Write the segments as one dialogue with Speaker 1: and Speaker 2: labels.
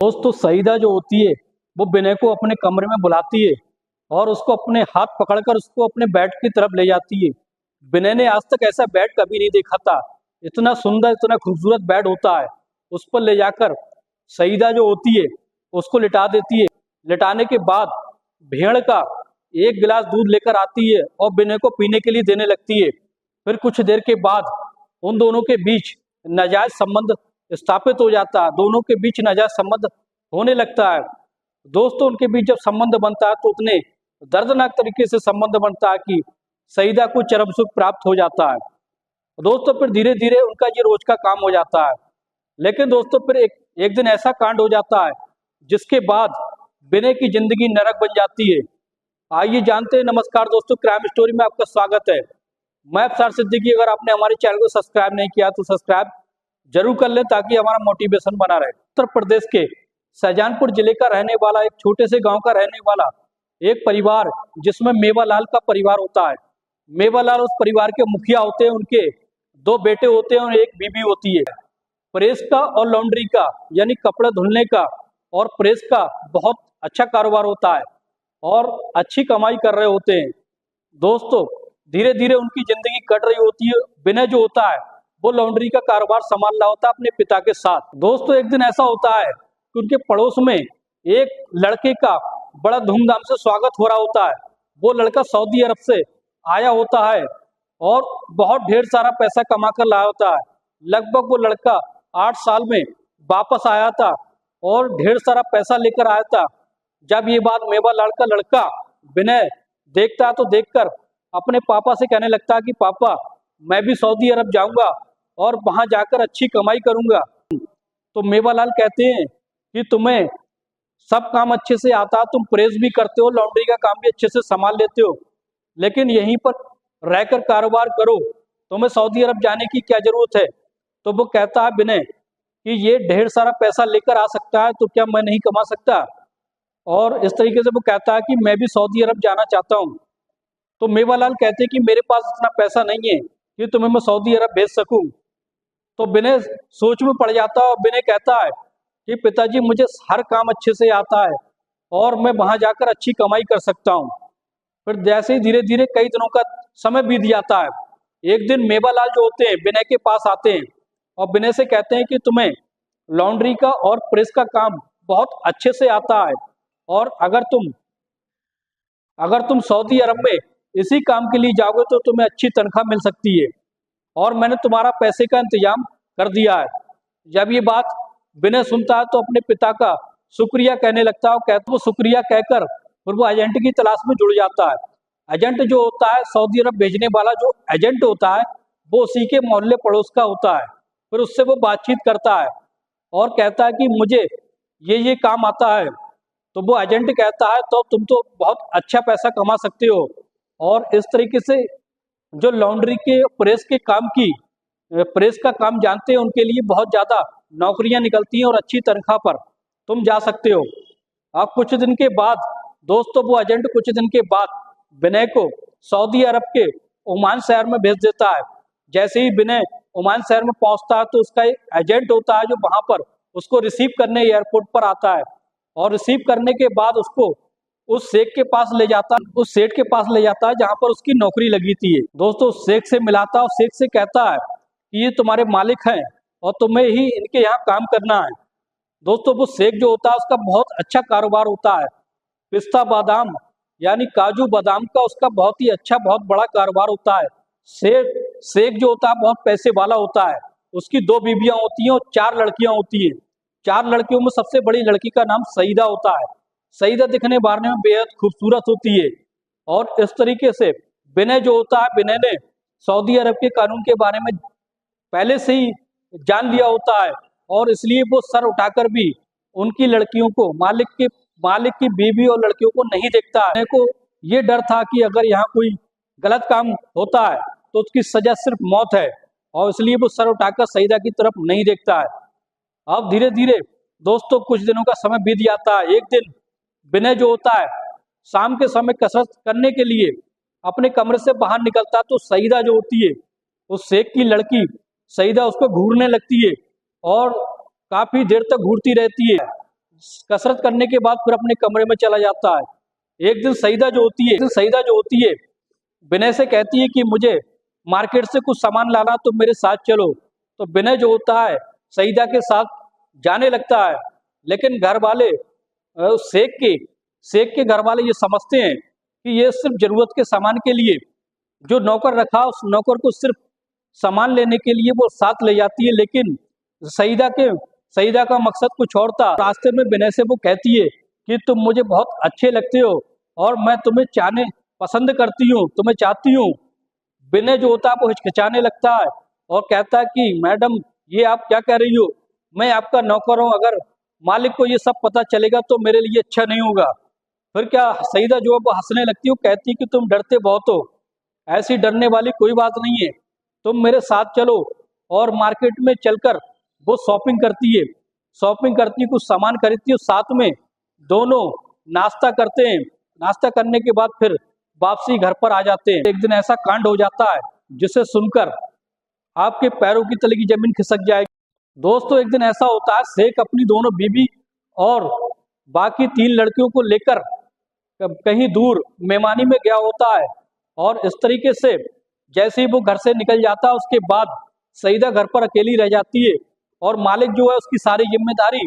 Speaker 1: दोस्तों सईदा जो होती है वो विनय को अपने कमरे में बुलाती है और उसको अपने हाथ पकड़कर उसको अपने बेड की तरफ ले जाती है। विनय ने आज तक ऐसा बेड कभी नहीं देखा था। इतना सुंदर इतना खूबसूरत बेड होता है। उस पर ले जाकर सईदा जो होती है उसको लिटा देती है। लिटाने के बाद भेड़ का एक गिलास दूध लेकर आती है और विनय को पीने के लिए देने लगती है। फिर कुछ देर के बाद उन दोनों के बीच नाजायज संबंध स्थापित हो जाता है। दोनों के बीच नाजायज संबंध होने लगता है। दोस्तों उनके बीच जब संबंध बनता है तो उतने दर्दनाक तरीके से संबंध बनता है कि सईदा को चरम सुख प्राप्त हो जाता है। दोस्तों फिर धीरे धीरे उनका ये रोज का काम हो जाता है। लेकिन दोस्तों फिर एक दिन ऐसा कांड हो जाता है जिसके बाद विनय की जिंदगी नरक बन जाती है। आइए जानते हैं। नमस्कार दोस्तों, क्राइम स्टोरी में आपका स्वागत है। मैं अफसार सिद्दीकी। अगर आपने हमारे चैनल को सब्सक्राइब नहीं किया तो सब्सक्राइब जरूर कर लें ताकि हमारा मोटिवेशन बना रहे। उत्तर प्रदेश के शाहजहांपुर जिले का रहने वाला एक छोटे से गांव का रहने वाला एक परिवार जिसमें मेवालाल का परिवार होता है। मेवालाल उस परिवार के मुखिया होते हैं। उनके दो बेटे होते हैं और एक बीबी होती है। प्रेस का और लॉन्ड्री का यानी कपड़े धुलने का और प्रेस का बहुत अच्छा कारोबार होता है और अच्छी कमाई कर रहे होते हैं। दोस्तों धीरे धीरे उनकी जिंदगी कट रही होती है। विनय जो होता है वो लॉन्ड्री का कारोबार संभाल रहा होता है अपने पिता के साथ। दोस्तों एक दिन ऐसा होता है कि उनके पड़ोस में एक लड़के का बड़ा धूमधाम से स्वागत हो रहा होता है। वो लड़का सऊदी अरब से आया होता है और बहुत ढेर सारा पैसा कमा कर लाया होता है। लगभग वो लड़का 8 साल में वापस आया था और ढेर सारा पैसा लेकर आया था। जब ये बात मेवालाल का लड़का विनय देखता है तो देखकर अपने पापा से कहने लगता है कि पापा मैं भी सऊदी अरब जाऊंगा और वहां जाकर अच्छी कमाई करूंगा। तो मेवालाल कहते हैं कि तुम्हें सब काम अच्छे से आता, तुम प्रेस भी करते हो, लॉन्ड्री का काम भी अच्छे से संभाल लेते हो, लेकिन यहीं पर रहकर कारोबार करो, तुम्हें सऊदी अरब जाने की क्या जरूरत है। तो वो कहता है विनय कि ये ढेर सारा पैसा लेकर आ सकता है तो क्या मैं नहीं कमा सकता। और इस तरीके से वो कहता है कि मैं भी सऊदी अरब जाना चाहता हूँ। तो मेवालाल कहते हैं कि मेरे पास इतना पैसा नहीं है कि तुम्हें मैं सऊदी अरब भेज सकूं। तो विनय सोच में पड़ जाता है और विनय कहता है कि पिताजी मुझे हर काम अच्छे से आता है और मैं वहां जाकर अच्छी कमाई कर सकता हूँ। फिर जैसे ही धीरे धीरे कई दिनों का समय बीत जाता है। एक दिन मेवालाल जो होते हैं विनय के पास आते हैं और विनय से कहते हैं कि तुम्हें लॉन्ड्री का और प्रेस का काम बहुत अच्छे से आता है और अगर तुम सऊदी अरब में इसी काम के लिए जाओगे तो तुम्हें अच्छी तनख्वाह मिल सकती है और मैंने तुम्हारा पैसे का इंतजाम कर दिया है। जब ये बात विनय सुनता है तो अपने पिता का शुक्रिया कहने लगता है और कहता वो शुक्रिया कहकर फिर वो एजेंट की तलाश में जुड़ जाता है। एजेंट जो होता है सऊदी अरब भेजने वाला जो एजेंट होता है वो उसी के मोहल्ले पड़ोस का होता है। फिर उससे वो बातचीत करता है और कहता है कि मुझे ये काम आता है। तो वो एजेंट कहता है तो तुम तो बहुत अच्छा पैसा कमा सकते हो। और इस तरीके से जो लॉन्ड्री के प्रेस का काम जानते हैं उनके लिए बहुत ज्यादा नौकरियां निकलती हैं और अच्छी तनख्वाह पर तुम जा सकते हो। अब कुछ दिन के बाद दोस्तों वो एजेंट कुछ दिन के बाद विनय को सऊदी अरब के ओमान शहर में भेज देता है। जैसे ही विनय ओमान शहर में पहुंचता है तो उसका एक एजेंट होता है जो वहां पर उसको रिसीव करने एयरपोर्ट पर आता है और रिसीव करने के बाद उसको उस शेख के पास ले जाता है जहां पर उसकी नौकरी लगी थी। दोस्तों उस शेख से मिलाता है और शेख से कहता है कि ये तुम्हारे मालिक हैं और तुम्हें ही इनके यहाँ काम करना है। दोस्तों वो शेख जो होता है उसका बहुत अच्छा कारोबार होता है। पिस्ता बादाम यानी काजू बादाम का उसका बहुत ही अच्छा बहुत बड़ा कारोबार होता है। शेख जो होता है बहुत पैसे वाला होता है। उसकी 2 बीवियां होती हैं और 4 लड़कियां होती हैं। 4 लड़कियों में सबसे बड़ी लड़की का नाम सईदा होता है। सईदा दिखने बारने में बेहद खूबसूरत होती है। और इस तरीके से विनय जो होता है विनय ने सऊदी अरब के कानून के बारे में पहले से ही जान लिया होता है और इसलिए वो सर उठाकर भी उनकी लड़कियों को मालिक की बीवी और लड़कियों को नहीं देखता है। को ये डर था कि अगर यहाँ कोई गलत काम होता है तो उसकी सजा सिर्फ मौत है और इसलिए वो सर उठाकर सईदा की तरफ नहीं देखता है। अब धीरे धीरे दोस्तों कुछ दिनों का समय बीत जाता है। एक दिन विनय जो होता है शाम के समय कसरत करने के लिए अपने कमरे से बाहर निकलता है तो सईदा जो होती है उस शेख की लड़की सईदा उसको घूरने लगती है और काफी देर तक घूरती रहती है। कसरत करने के बाद फिर अपने कमरे में चला जाता है। एक दिन सईदा जो होती है विनय से कहती है कि मुझे मार्केट से कुछ सामान लाना, तो मेरे साथ चलो। तो विनय जो होता है सईदा के साथ जाने लगता है, लेकिन घर वाले शेख के घर वाले ये समझते हैं कि ये सिर्फ जरूरत के सामान के लिए जो नौकर रखा, उस नौकर को सिर्फ सामान लेने के लिए वो साथ ले जाती है, लेकिन सईदा का मकसद कुछ और था। रास्ते में विनय से वो कहती है कि तुम मुझे बहुत अच्छे लगते हो और मैं तुम्हें चाहने पसंद करती हूँ, तुम्हें चाहती हूँ। विनय जो होता है वो हिचकिचाने लगता है और कहता है कि मैडम ये आप क्या कह रही हो, मैं आपका नौकर हूँ, अगर मालिक को ये सब पता चलेगा तो मेरे लिए अच्छा नहीं होगा। फिर क्या सईदा जो है वो हंसने लगती है, वो कहती है कि तुम डरते बहुत हो, ऐसी डरने वाली कोई बात नहीं है, तुम मेरे साथ चलो। और मार्केट में चलकर वो शॉपिंग करती है, कुछ सामान खरीदती है, साथ में दोनों नाश्ता करते हैं। नाश्ता करने के बाद फिर वापसी घर पर आ जाते हैं। एक दिन ऐसा कांड हो जाता है जिसे सुनकर आपके पैरों की तले की जमीन खिसक जाएगी। दोस्तों एक दिन ऐसा होता है, शेख अपनी दोनों बीबी और बाकी 3 लड़कियों को लेकर कहीं दूर मेहमानी में गया होता है, और इस तरीके से जैसे ही वो घर से निकल जाता है उसके बाद सईदा घर पर अकेली रह जाती है, और मालिक जो है उसकी सारी जिम्मेदारी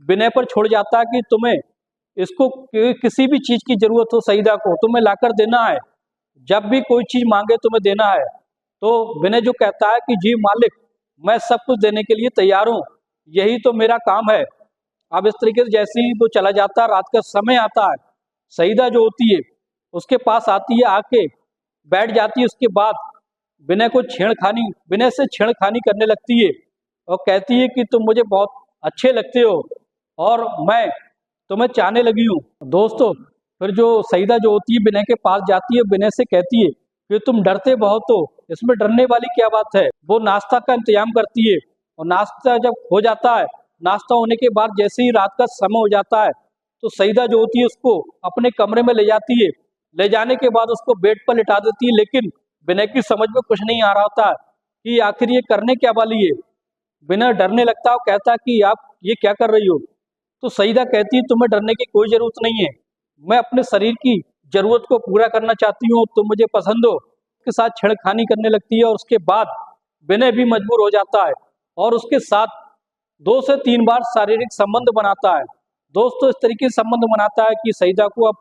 Speaker 1: विनय पर छोड़ जाता है कि तुम्हें इसको किसी भी चीज की जरूरत हो, सईदा को तुम्हें लाकर देना है, जब भी कोई चीज मांगे तुम्हें देना है। तो विनय जो कहता है कि जी मालिक, मैं सब कुछ देने के लिए तैयार हूँ, यही तो मेरा काम है। अब इस तरीके से जैसे ही वो चला जाता है, रात का समय आता है, सईदा जो होती है उसके पास आती है, आके बैठ जाती है। उसके बाद विनय से छेड़खानी करने लगती है और कहती है कि तुम मुझे बहुत अच्छे लगते हो और मैं तुम्हें चाहने लगी हूँ। दोस्तों फिर जो सईदा जो होती है विनय के पास जाती है, विनय से कहती है कि तुम डरते बहुत हो, इसमें डरने वाली क्या बात है। वो नाश्ता का इंतजाम करती है, और नाश्ता जब हो जाता है, नाश्ता होने के बाद जैसे ही रात का समय हो जाता है, तो सईदा जो होती है उसको अपने कमरे में ले जाती है। ले जाने के बाद उसको बेड पर लिटा देती है, लेकिन विनय की समझ में कुछ नहीं आ रहा होता कि आखिर ये करने क्या वाली है। विनय डरने लगता है और कहता है कि आप ये क्या कर रही हो। तो सईदा कहती है तुम्हें डरने की कोई जरूरत नहीं है, मैं अपने शरीर की जरूरत को पूरा करना चाहती हूँ, तुम मुझे पसंद हो। के साथ छेड़खानी करने लगती है, और उसके बाद विनय भी मजबूर हो जाता है और उसके साथ 2 से 3 बार शारीरिक संबंध बनाता है। दोस्तों इस तरीके से संबंध बनाता है कि सईदा को अब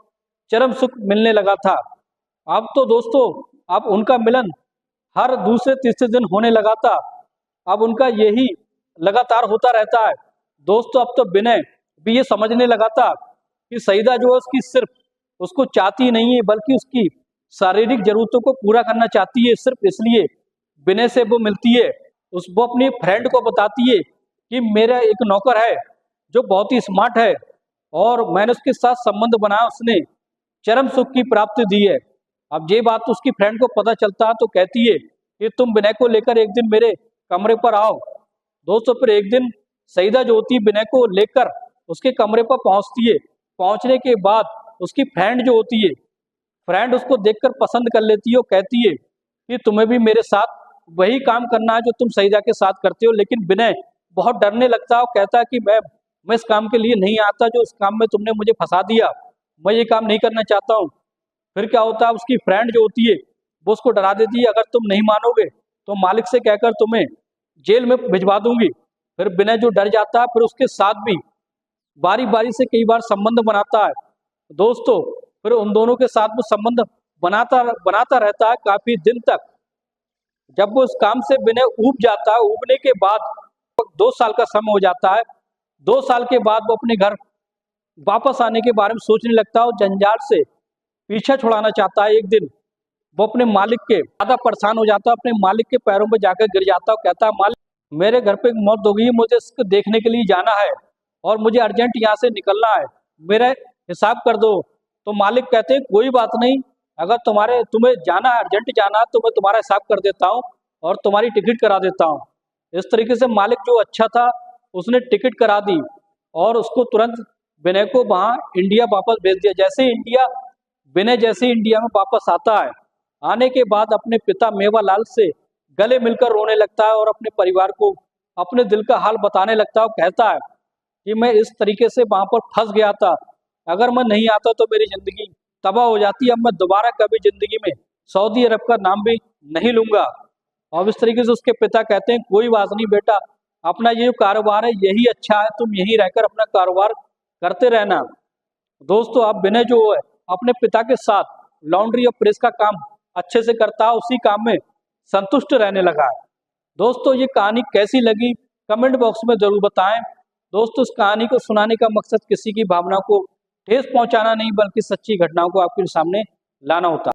Speaker 1: चरम सुख मिलने लगा था। अब तो दोस्तों अब उनका मिलन हर दूसरे तीसरे दिन होने लगा था। अब उनका यही लगातार होता रहता है। दोस्तों अब तो विनय भी ये समझने लगा था कि सईदा जो है उसकी सिर्फ उसको चाहती नहीं है, बल्कि उसकी शारीरिक जरूरतों को पूरा करना चाहती है। सिर्फ इसलिए विनय से वो मिलती है, वो अपनी फ्रेंड को बताती है कि मेरा एक नौकर है जो बहुत ही स्मार्ट है, और मैंने उसके साथ संबंध बनाया, उसने चरम सुख की प्राप्ति दी है। अब ये बात उसकी फ्रेंड को पता चलता है, तो कहती है कि तुम विनय को लेकर एक दिन मेरे कमरे पर आओ। दोस्तों फिर एक दिन सईदा जो होती है विनय को लेकर उसके कमरे पर पहुंचती है। पहुंचने के बाद उसकी फ्रेंड जो होती है, फ्रेंड उसको देखकर पसंद कर लेती है और कहती है कि तुम्हें भी मेरे साथ वही काम करना है जो तुम सईदा के साथ करते हो। लेकिन विनय बहुत डरने लगता है और कहता है कि मैं इस काम के लिए नहीं आता, जो इस काम में तुमने मुझे फंसा दिया, मैं ये काम नहीं करना चाहता हूँ। फिर क्या होता है, उसकी फ्रेंड जो होती है वो उसको डरा देती है, अगर तुम नहीं मानोगे तो मालिक से कहकर तुम्हें जेल में भिजवा दूंगी। फिर विनय जो डर जाता है, फिर उसके साथ भी बारी बारी से कई बार संबंध बनाता है। दोस्तों फिर उन दोनों के साथ वो संबंध बनाता बनाता रहता है काफी दिन तक। जब वो इस काम से विनय ऊब जाता है, ऊबने के बाद 2 साल का समय हो जाता है। 2 साल के बाद वो अपने घर वापस आने के बारे में सोचने लगता है और जंजाल से पीछा छुड़ाना चाहता है। एक दिन वो अपने मालिक के ज्यादा परेशान हो जाता है, अपने मालिक के पैरों में जाकर गिर जाता है और कहता है, मालिक मेरे घर पे एक मौत हो गई है, मुझे इसको देखने के लिए जाना है और मुझे अर्जेंट यहाँ से निकलना है, मेरा हिसाब कर दो। तो मालिक कहते हैं कोई बात नहीं, अगर तुम्हें जाना है, अर्जेंट जाना है, तो मैं तुम्हारा हिसाब कर देता हूँ और तुम्हारी टिकट करा देता हूँ। इस तरीके से मालिक जो अच्छा था उसने टिकट करा दी और उसको तुरंत विनय को वहाँ इंडिया वापस भेज दिया। विनय जैसे इंडिया में वापस आता है, आने के बाद अपने पिता मेवालाल से गले मिलकर रोने लगता है और अपने परिवार को अपने दिल का हाल बताने लगता है और कहता है कि मैं इस तरीके से वहाँ पर फंस गया था, अगर मैं नहीं आता तो मेरी ज़िंदगी तबाह हो जाती। अब मैं दोबारा कभी ज़िंदगी में सऊदी अरब का नाम भी नहीं लूँगा। और इस तरीके से उसके पिता कहते हैं कोई बात नहीं बेटा, अपना ये जो कारोबार है यही अच्छा है, तुम यहीं रहकर अपना कारोबार करते रहना। दोस्तों अब विनय जो है अपने पिता के साथ लॉन्ड्री और प्रेस का काम अच्छे से करता है, उसी काम में संतुष्ट रहने लगा है। दोस्तों ये कहानी कैसी लगी कमेंट बॉक्स में जरूर बताएं। दोस्तों इस कहानी को सुनाने का मकसद किसी की भावना को ठेस पहुंचाना नहीं बल्कि सच्ची घटनाओं को आपके सामने लाना होता है।